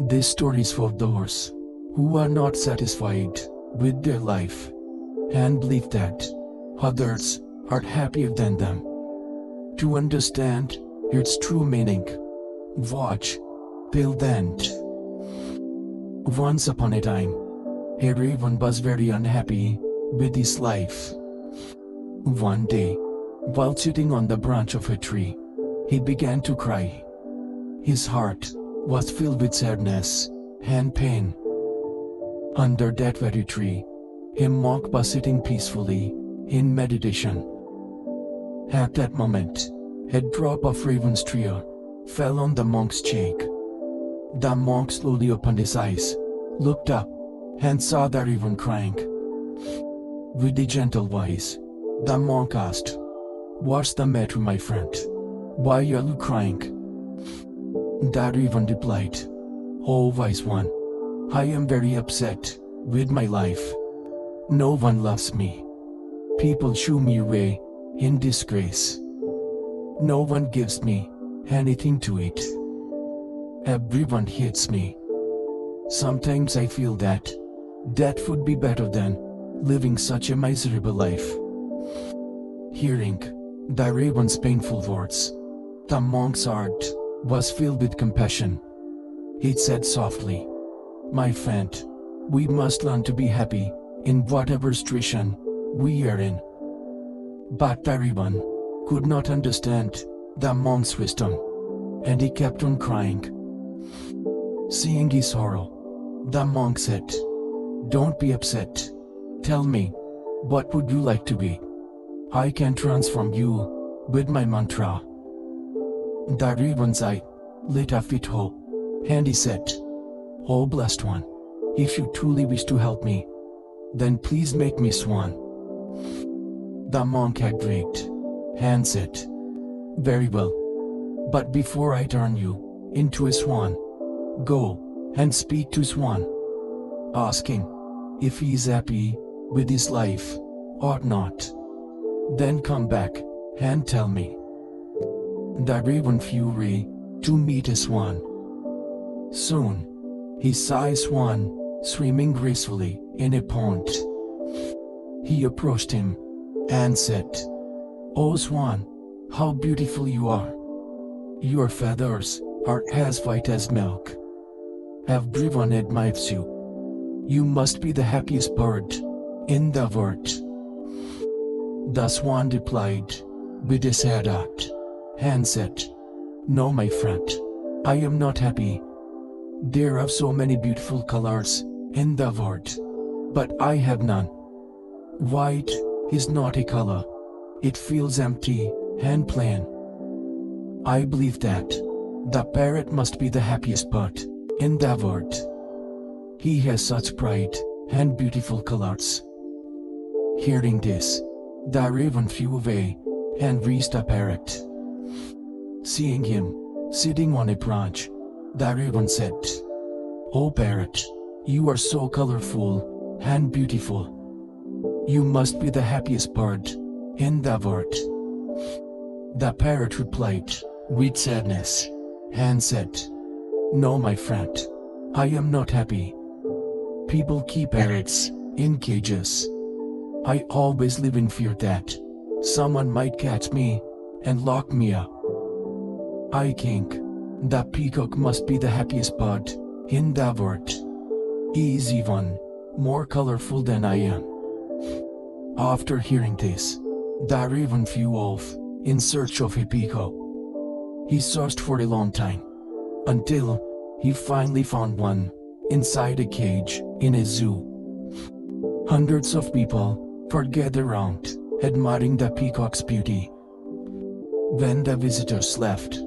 This story is for those who are not satisfied with their life and believe that others are happier than them. To understand its true meaning, watch till the end. Once upon a time, everyone was very unhappy with his life. One day, while sitting on the branch of a tree, he began to cry. His heart was filled with sadness and pain. Under that very tree, a monk was sitting peacefully in meditation. At that moment, a drop of raven's tear fell on the monk's cheek. The monk slowly opened his eyes, looked up, and saw the raven crying. With a gentle voice, the monk asked, "What's the matter, my friend? Why are you crying?" The raven replied, "Oh wise one, I am very upset with my life. No one loves me. People shoo me away in disgrace. No one gives me anything to eat. Everyone hates me. Sometimes I feel that death would be better than living such a miserable life." Hearing the raven's painful words, the monk's heart was filled with compassion. He said softly, "My friend, we must learn to be happy in whatever situation we are in." But the raven could not understand the monk's wisdom, and he kept on crying. Seeing his sorrow, the monk said, "Don't be upset. Tell me, what would you like to be? I can transform you with my mantra." The raven's eye lit up with hope, and he said, "Oh blessed one, if you truly wish to help me, then please make me swan." The monk agreed and said, "Very well, but before I turn you into a swan, go and speak to Swan. Ask him if he is happy with his life or not. Then come back and tell me." The raven flew away to meet a swan. Soon, he saw a swan swimming gracefully in a pond. He approached him and said, "Oh swan, how beautiful you are. Your feathers are as white as milk. Everyone admires you. You must be the happiest bird in the world." The swan replied with a sad heart and said, "No, my friend, I am not happy. There are so many beautiful colors in the world, but I have none. White is not a color. It feels empty and plain. I believe that the parrot must be the happiest bird in the world. He has such bright and beautiful colors." Hearing this, the raven flew away and reached the parrot. Seeing him sitting on a branch, the raven said, "Oh parrot, you are so colorful and beautiful. You must be the happiest bird in the world." The parrot replied with sadness and said, "No, my friend, I am not happy. People keep parrots in cages. I always live in fear that someone might catch me and lock me up. I think the peacock must be the happiest bird in the world. He is even more colorful than I am." After hearing this, the raven flew off in search of a peacock. He searched for a long time, until he finally found one inside a cage in a zoo. Hundreds of people were gathered around, admiring the peacock's beauty. When the visitors left,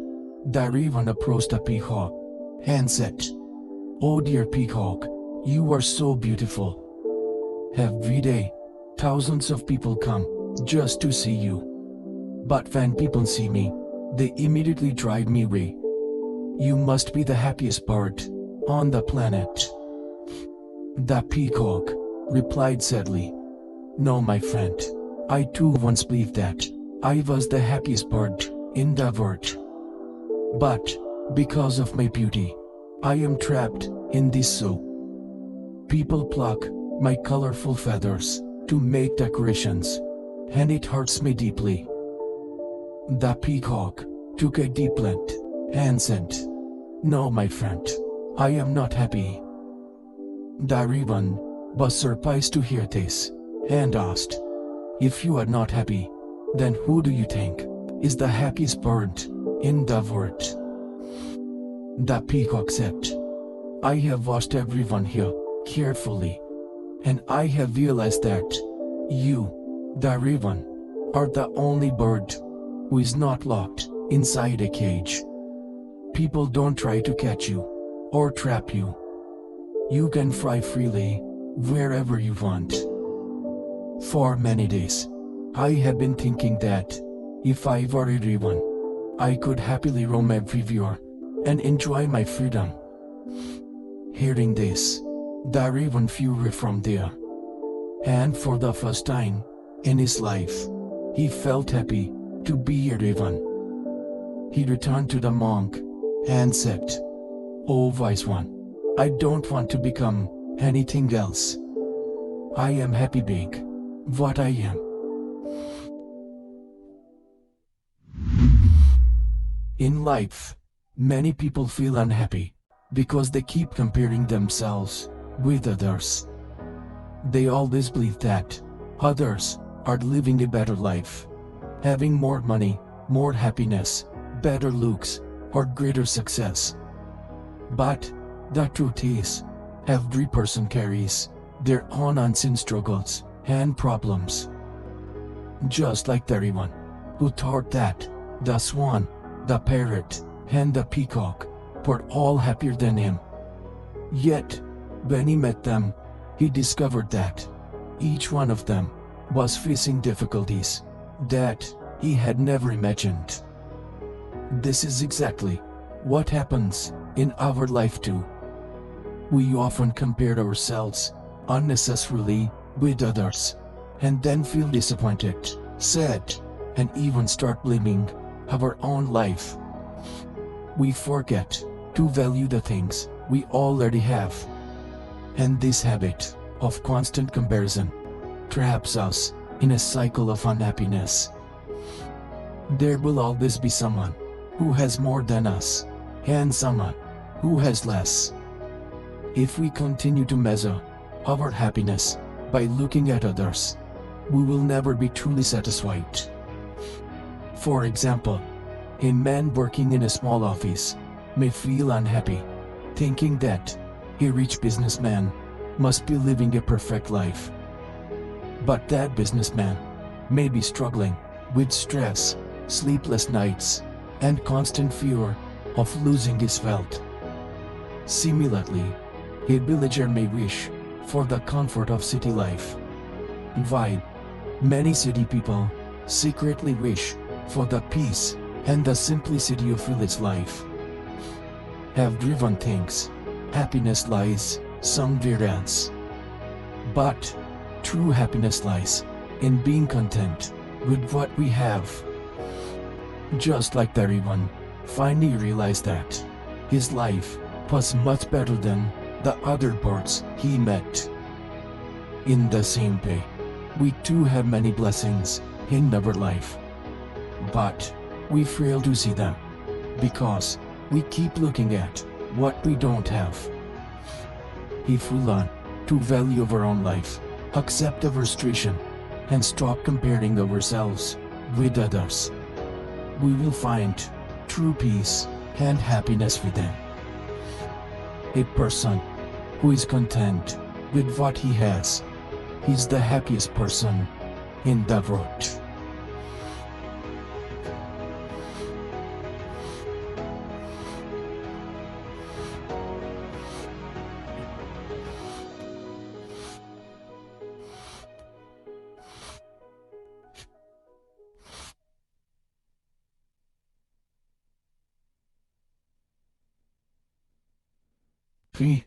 the raven approached the peacock and said, "Oh dear peacock, you are so beautiful. Every day, thousands of people come just to see you. But when people see me, they immediately drive me away. You must be the happiest bird on the planet." The peacock replied sadly, "No, my friend, I too once believed that I was the happiest bird in the world. But because of my beauty, I am trapped in this zoo. People pluck my colorful feathers to make decorations, and it hurts me deeply. The peacock took a deep breath and said, "No, my friend, I am not happy." The raven was surprised to hear this and asked, "If you are not happy, then who do you think is the happiest bird in the world?" The peacock said, "I have watched everyone here carefully, and I have realized that you, the raven, are the only bird who is not locked inside a cage. People don't try to catch you or trap you. You can fly freely wherever you want." For many days, I have been thinking that if I were a raven, I could happily roam everywhere and enjoy my freedom. Hearing this, the raven flew away from there, and for the first time in his life, he felt happy to be a raven. He returned to the monk and said, "Oh wise one, I don't want to become anything else. I am happy being what I am." In life, many people feel unhappy because they keep comparing themselves with others. They always believe that others are living a better life, having more money, more happiness, better looks, or greater success. But the truth is, every person carries their own unseen struggles and problems. Just like the raven, who thought that the swan, the parrot, and the peacock were all happier than him. Yet, when he met them, he discovered that each one of them was facing difficulties that he had never imagined. This is exactly what happens in our life too. We often compare ourselves unnecessarily with others, and then feel disappointed, sad, and even start blaming our own life. We forget to value the things we already have. And this habit of constant comparison traps us in a cycle of unhappiness. There will always be someone who has more than us, and someone who has less. If we continue to measure our happiness by looking at others, we will never be truly satisfied. For example, a man working in a small office may feel unhappy, thinking that a rich businessman must be living a perfect life. But that businessman may be struggling with stress, sleepless nights, and constant fear of losing his wealth. Similarly, a villager may wish for the comfort of city life, while many city people secretly wish for the peace and the simplicity of village life. Everyone thinks happiness lies somewhere else. But true happiness lies in being content with what we have. Just like the raven finally realized that his life was much better than the other birds he met. In the same way, we too have many blessings in our life, but we fail to see them because we keep looking at what we don't have. If we learn to value our own life, accept our frustration, and stop comparing ourselves with others, we will find true peace and happiness within. A person who is content with what he has is the happiest person in the world. Three.